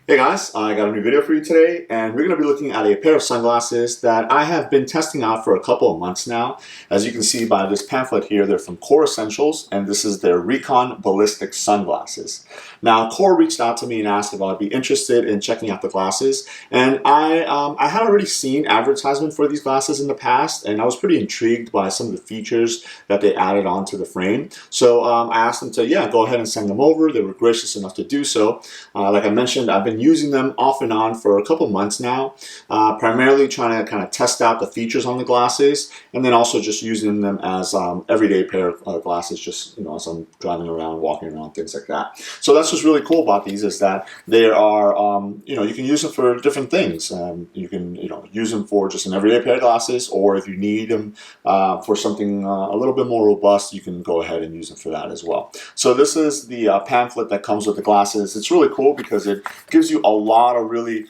Hey guys, I got a new video for you today, and we're going to be looking at a pair of sunglasses that I have been testing out for a couple of months now. As you can see by this pamphlet here, they're from Core Essentials, and this is their Recon Ballistic Sunglasses. Now, Core reached out to me and asked if I'd be interested in checking out the glasses, and I had already seen advertisement for these glasses in the past, and I was pretty intrigued by some of the features that they added onto the frame. So I asked them to, go ahead and send them over. They were gracious enough to do so. Like I mentioned, I've been using them off and on for a couple months now, primarily trying to kind of test out the features on the glasses, and then also just using them as everyday pair of glasses, just as I'm driving around, walking around, things like that. So that's what's really cool about these is that they are, you can use them for different things. You can, use them for just an everyday pair of glasses, or if you need them for something a little bit more robust, you can go ahead and use them for that as well. So this is the pamphlet that comes with the glasses. It's really cool because it gives you a lot of really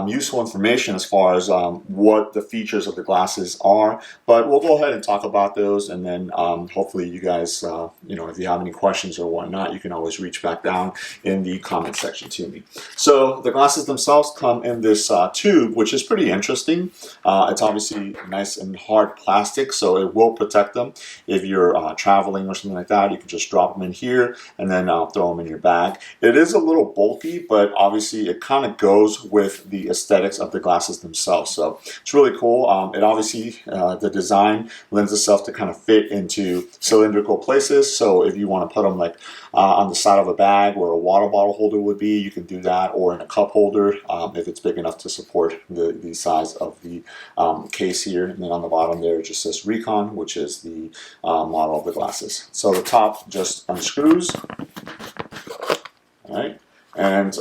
useful information as far as what the features of the glasses are. But we'll go ahead and talk about those, and then hopefully you guys, if you have any questions or whatnot, you can always reach back down in the comment section to me. So the glasses themselves come in this tube, which is pretty interesting. It's obviously nice and hard plastic, so it will protect them. If you're traveling or something like that, you can just drop them in here and then throw them in your bag. It is a little bulky, but obviously it kind of goes with the aesthetics of the glasses themselves. So it's really cool. It obviously, the design lends itself to kind of fit into cylindrical places. So if you want to put them like on the side of a bag where a water bottle holder would be, you can do that, or in a cup holder if it's big enough to support the size of the case here. And then on the bottom there it just says Recon, which is the model of the glasses. So the top just unscrews. All right, and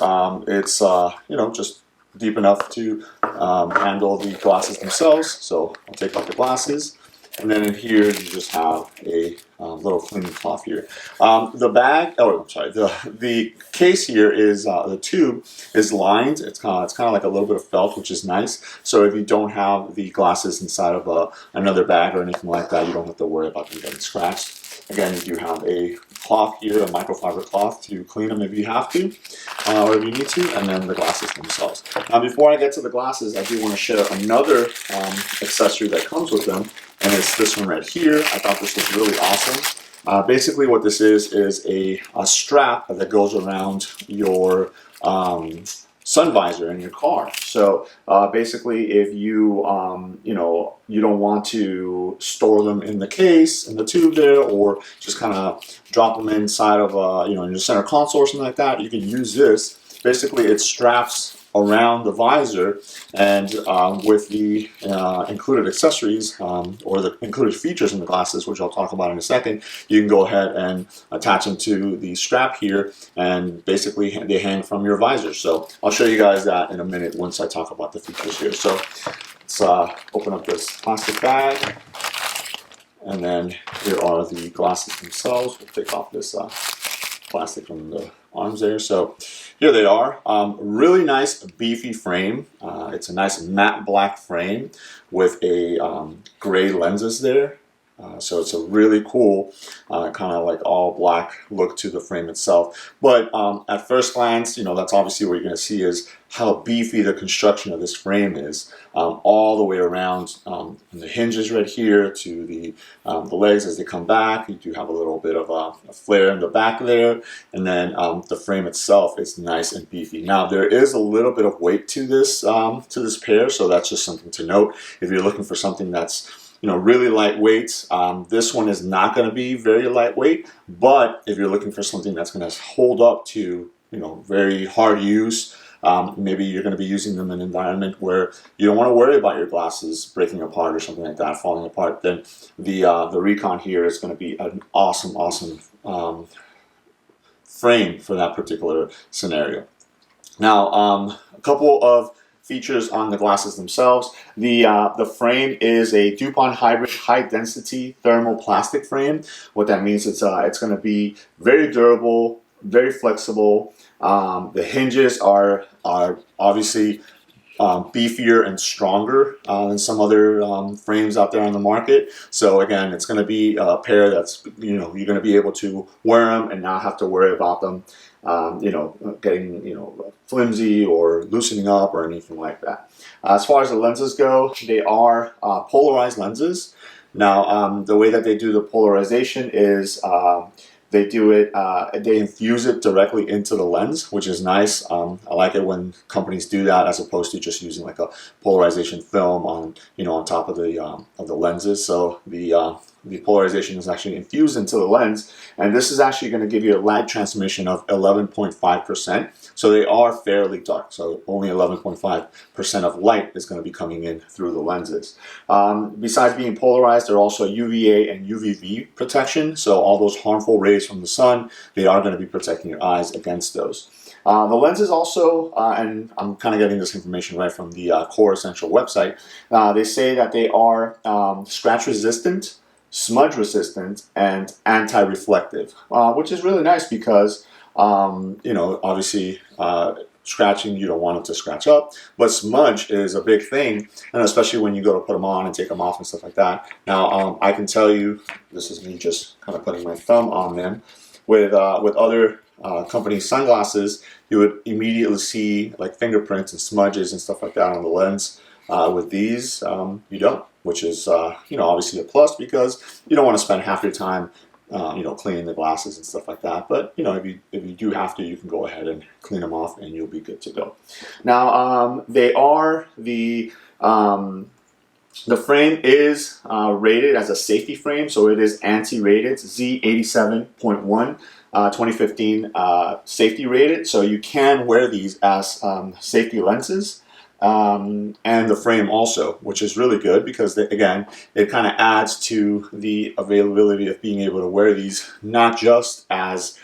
it's just deep enough to handle the glasses themselves. So I'll take off the glasses, and then in here you just have a little cleaning cloth here. The bag, the case here is the tube is lined. It's kind of like a little bit of felt, which is nice. So if you don't have the glasses inside of another bag or anything like that, you don't have to worry about them getting scratched. Again, you have a cloth here, a microfiber cloth to clean them if you have to, or if you need to, and then the glasses themselves. Now, before I get to the glasses, I do want to share another accessory that comes with them, and it's this one right here. I thought this was really awesome. Basically, what this is a strap that goes around your sun visor in your car. So basically, if you you don't want to store them in the case, in the tube there, or just kind of drop them inside of in your center console or something like that, you can use this. Basically, it straps around the visor, and with the included accessories or the included features in the glasses, which I'll talk about in a second, you can go ahead and attach them to the strap here, and basically they hang from your visor. So I'll show you guys that in a minute once I talk about the features here. So let's open up this plastic bag, and then here are the glasses themselves. We'll take off this plastic from the arms there. So here they are. Really nice beefy frame. It's a nice matte black frame with a gray lenses there. So it's a really cool kind of like all black look to the frame itself. But at first glance, that's obviously what you're going to see is how beefy the construction of this frame is, all the way around from the hinges right here to the legs as they come back. You do have a little bit of a flare in the back there, and then the frame itself is nice and beefy. Now there is a little bit of weight to this pair, so that's just something to note. If you're looking for something that's really lightweight, this one is not going to be very lightweight. But if you're looking for something that's going to hold up to very hard use, maybe you're going to be using them in an environment where you don't want to worry about your glasses breaking apart or something like that, falling apart, then the Recon here is going to be an awesome frame for that particular scenario. Now, a couple of features on the glasses themselves. The frame is a DuPont hybrid high density thermoplastic frame. What that means is it's going to be very durable, very flexible. The hinges are obviously beefier and stronger than some other frames out there on the market. So again, it's going to be a pair that's you're going to be able to wear them and not have to worry about them getting flimsy or loosening up or anything like that. As far as the lenses go, they are polarized lenses. Now, the way that they do the polarization is they do it, they infuse it directly into the lens, which is nice. I like it when companies do that as opposed to just using like a polarization film on top of the lenses. So the polarization is actually infused into the lens, and this is actually going to give you a light transmission of 11.5%. So they are fairly dark. So only 11.5% of light is going to be coming in through the lenses. Besides being polarized, they're also UVA and UVB protection. So all those harmful rays from the sun, they are going to be protecting your eyes against those. The lenses also, and I'm kind of getting this information right from the Core Essential website, they say that they are scratch resistant, smudge resistant, and anti-reflective, which is really nice because obviously scratching, you don't want it to scratch up, but smudge is a big thing, and especially when you go to put them on and take them off and stuff like that. Now, I can tell you, this is me just kind of putting my thumb on them. With other company sunglasses, you would immediately see like fingerprints and smudges and stuff like that on the lens. With these, you don't, which is obviously a plus because you don't want to spend half your time cleaning the glasses and stuff like that. But if you do have to, you can go ahead and clean them off, and you'll be good to go. Now, they are the frame is rated as a safety frame, so it is ANSI-rated, Z87.1, 2015 safety rated. So you can wear these as safety lenses. And the frame also, which is really good because, again, it kind of adds to the availability of being able to wear these not just as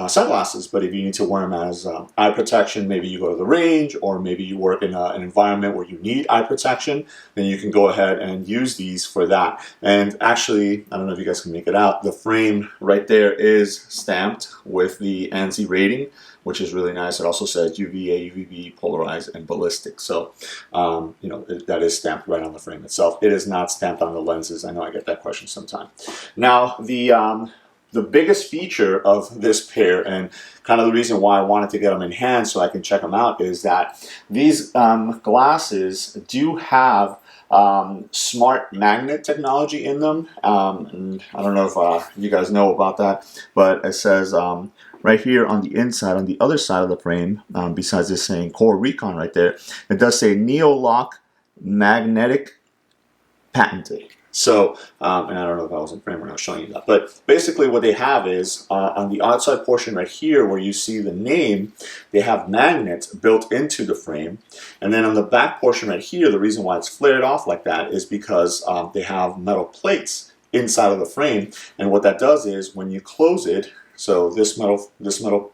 sunglasses, but if you need to wear them as eye protection, maybe you go to the range, or maybe you work in an environment where you need eye protection, then you can go ahead and use these for that. And actually, I don't know if you guys can make it out, the frame right there is stamped with the ANSI rating, which is really nice. It also says UVA, UVB, polarized, and ballistic. So, that is stamped right on the frame itself. It is not stamped on the lenses. I know I get that question sometimes. Now, the biggest feature of this pair, and kind of the reason why I wanted to get them in hand so I can check them out, is that these glasses do have smart magnet technology in them. And I don't know if you guys know about that, but it says right here on the inside, on the other side of the frame, besides this saying Core Recon right there, it does say Neo-Lock Magnetic Patented. So, and I don't know if I was in frame when I was showing you that, but basically what they have is on the outside portion right here where you see the name, they have magnets built into the frame. And then on the back portion right here, the reason why it's flared off like that is because they have metal plates inside of the frame. And what that does is when you close it, so this metal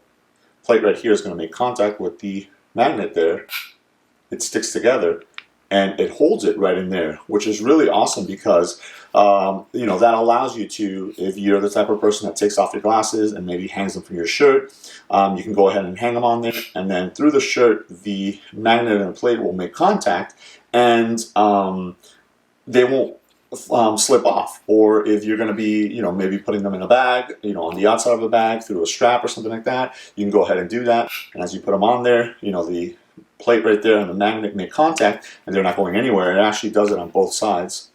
plate right here is going to make contact with the magnet there. It sticks together, and it holds it right in there, which is really awesome because that allows you to, if you're the type of person that takes off your glasses and maybe hangs them from your shirt, you can go ahead and hang them on there, and then through the shirt, the magnet and the plate will make contact, and they won't slip off. Or if you're going to be, maybe putting them in a bag, on the outside of a bag through a strap or something like that, you can go ahead and do that. And as you put them on there, the plate right there and the magnet make contact, and they're not going anywhere. It actually does it on both sides.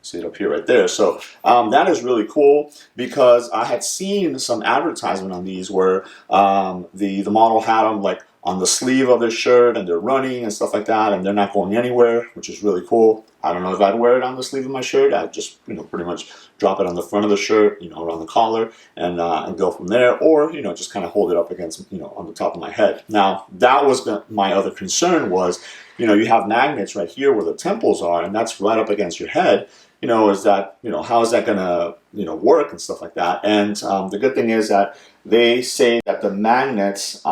See it up here right there. So that is really cool because I had seen some advertisement on these where the model had them like on the sleeve of their shirt, and they're running and stuff like that, and they're not going anywhere, which is really cool. I don't know if I'd wear it on the sleeve of my shirt. I'd just pretty much drop it on the front of the shirt, around the collar, and go from there, or just kind of hold it up against on the top of my head. Now that was my other concern was, you have magnets right here where the temples are, and that's right up against your head. Is that, how is that going to, work and stuff like that. And the good thing is that they say that the magnets,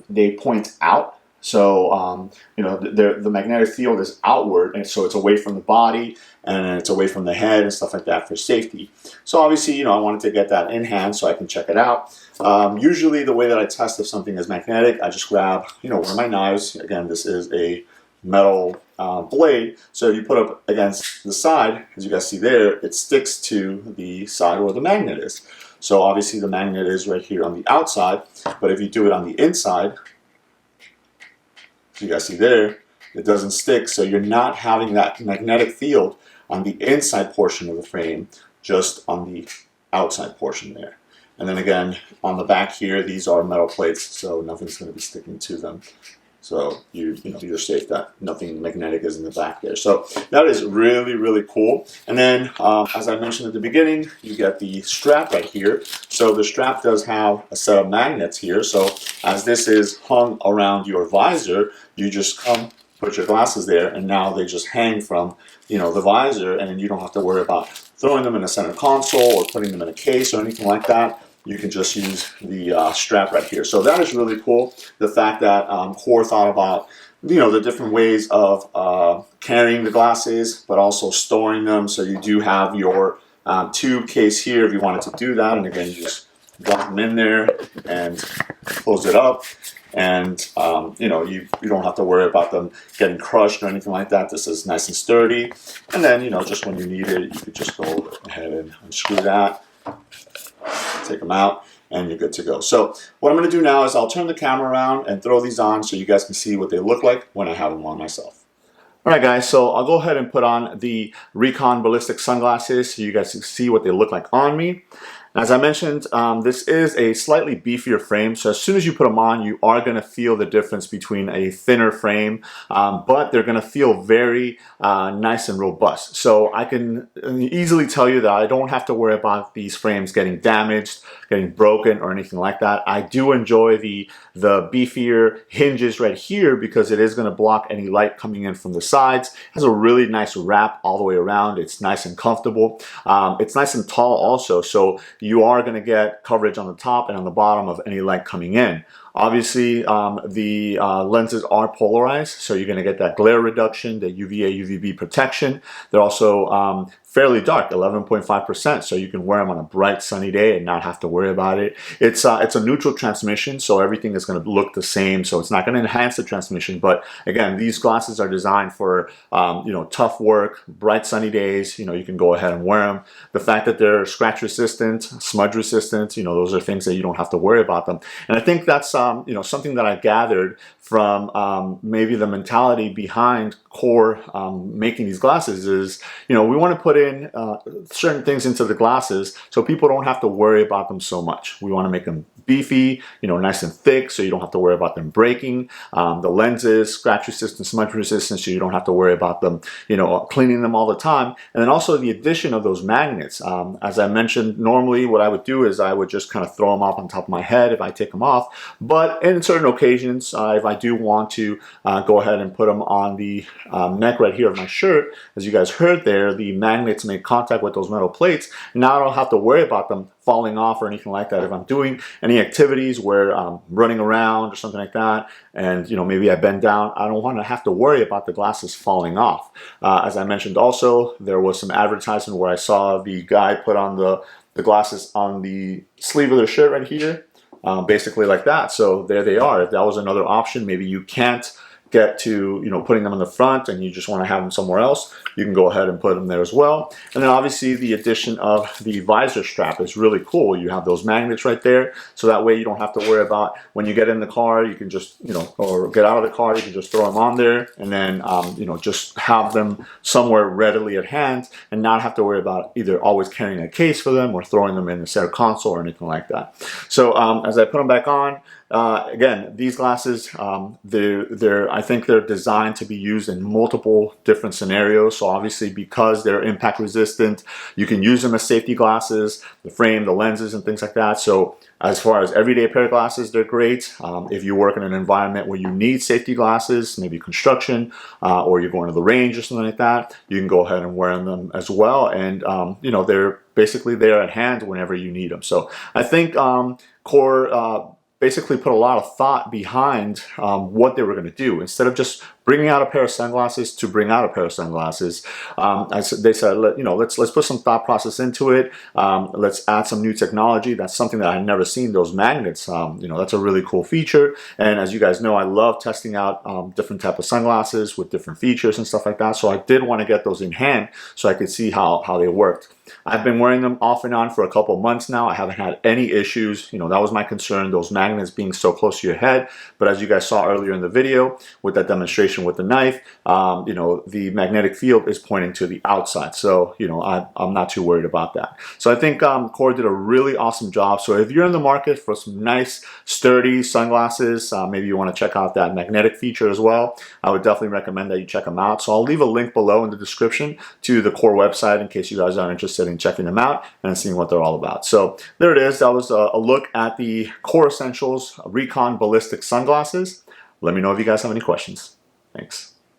they point out. So, the magnetic field is outward, and so it's away from the body, and it's away from the head and stuff like that for safety. So obviously, I wanted to get that in hand so I can check it out. Usually the way that I test if something is magnetic, I just grab, one of my knives. Again, this is a metal blade, so you put up against the side, as you guys see there, it sticks to the side where the magnet is. So obviously the magnet is right here on the outside, but if you do it on the inside, you guys see there, it doesn't stick, so you're not having that magnetic field on the inside portion of the frame, just on the outside portion there. And then again, on the back here, these are metal plates, so nothing's going to be sticking to them. So you're safe that nothing magnetic is in the back there. So that is really, really cool. And then, as I mentioned at the beginning, you get the strap right here. So the strap does have a set of magnets here. So as this is hung around your visor, you just come, put your glasses there, and now they just hang from the visor, and then you don't have to worry about throwing them in a center console or putting them in a case or anything like that. You can just use the strap right here. So that is really cool. The fact that Core thought about the different ways of carrying the glasses, but also storing them. So you do have your tube case here if you wanted to do that. And again, you just drop them in there and close it up. And you don't have to worry about them getting crushed or anything like that. This is nice and sturdy. And then just when you need it, you could just go ahead and unscrew that. Take them out, and you're good to go. So what I'm going to do now is I'll turn the camera around and throw these on so you guys can see what they look like when I have them on myself. Alright guys, so I'll go ahead and put on the Recon Ballistic Sunglasses so you guys can see what they look like on me. As I mentioned, this is a slightly beefier frame, so as soon as you put them on, you are going to feel the difference between a thinner frame, but they're going to feel very nice and robust. So I can easily tell you that I don't have to worry about these frames getting damaged, getting broken, or anything like that. I do enjoy the beefier hinges right here because it is going to block any light coming in from the sides. It has a really nice wrap all the way around. It's nice and comfortable. It's nice and tall also, so you are going to get coverage on the top and on the bottom of any light coming in. Obviously, the lenses are polarized, so you're going to get that glare reduction, the UVA, UVB protection. They're also fairly dark, 11.5%, so you can wear them on a bright sunny day and not have to worry about it. It's a neutral transmission, so everything is going to look the same, so it's not going to enhance the transmission. But again, these glasses are designed for tough work, bright sunny days. You can go ahead and wear them. The fact that they're scratch resistant, smudge resistant, those are things that you don't have to worry about them. And I think that's something that I gathered from maybe the mentality behind Core making these glasses is, we want to put in certain things into the glasses so people don't have to worry about them so much. We want to make them beefy, nice and thick, so you don't have to worry about them breaking. The lenses, scratch resistant, smudge resistant, so you don't have to worry about them, cleaning them all the time. And then also the addition of those magnets. As I mentioned, normally what I would do is I would just kind of throw them off on top of my head if I take them off. But in certain occasions, if I do want to go ahead and put them on the neck right here of my shirt, as you guys heard there, the magnets make contact with those metal plates. Now I don't have to worry about them falling off or anything like that. If I'm doing any activities where I'm running around or something like that, and maybe I bend down, I don't want to have to worry about the glasses falling off. As I mentioned also, there was some advertisement where I saw the guy put on the glasses on the sleeve of their shirt right here, basically like that. So there they are. If that was another option, maybe you can't get to putting them in the front and you just want to have them somewhere else, you can go ahead and put them there as well. And then obviously the addition of the visor strap is really cool. You have those magnets right there, so that way you don't have to worry about when you get in the car, you can just or get out of the car, you can just throw them on there and then just have them somewhere readily at hand and not have to worry about either always carrying a case for them or throwing them in the center console or anything like that. So as I put them back on, again, these glasses, I think they're designed to be used in multiple different scenarios. So obviously, because they're impact resistant, you can use them as safety glasses, the frame, the lenses, and things like that. So as far as everyday pair of glasses, they're great. If you work in an environment where you need safety glasses, maybe construction, or you're going to the range or something like that, you can go ahead and wear them as well. And they're basically there at hand whenever you need them. So I think Core basically put a lot of thought behind what they were going to do. Instead of just bringing out a pair of sunglasses to bring out a pair of sunglasses, they said, let's put some thought process into it. Let's add some new technology. That's something that I've never seen. Those magnets, that's a really cool feature. And as you guys know, I love testing out different type of sunglasses with different features and stuff like that. So I did want to get those in hand so I could see how they worked. I've been wearing them off and on for a couple months now. I haven't had any issues. You know, that was my concern, those magnets being so close to your head. But as you guys saw earlier in the video with that demonstration with the knife, you know, the magnetic field is pointing to the outside. So, you know, I'm not too worried about that. So I think Core did a really awesome job. So if you're in the market for some nice, sturdy sunglasses, maybe you want to check out that magnetic feature as well, I would definitely recommend that you check them out. So I'll leave a link below in the description to the Core website in case you guys are interested in checking them out and seeing what they're all about. So there it is. That was a look at the Core Essentials Recon Ballistic Sunglasses. Let me know if you guys have any questions. Thanks.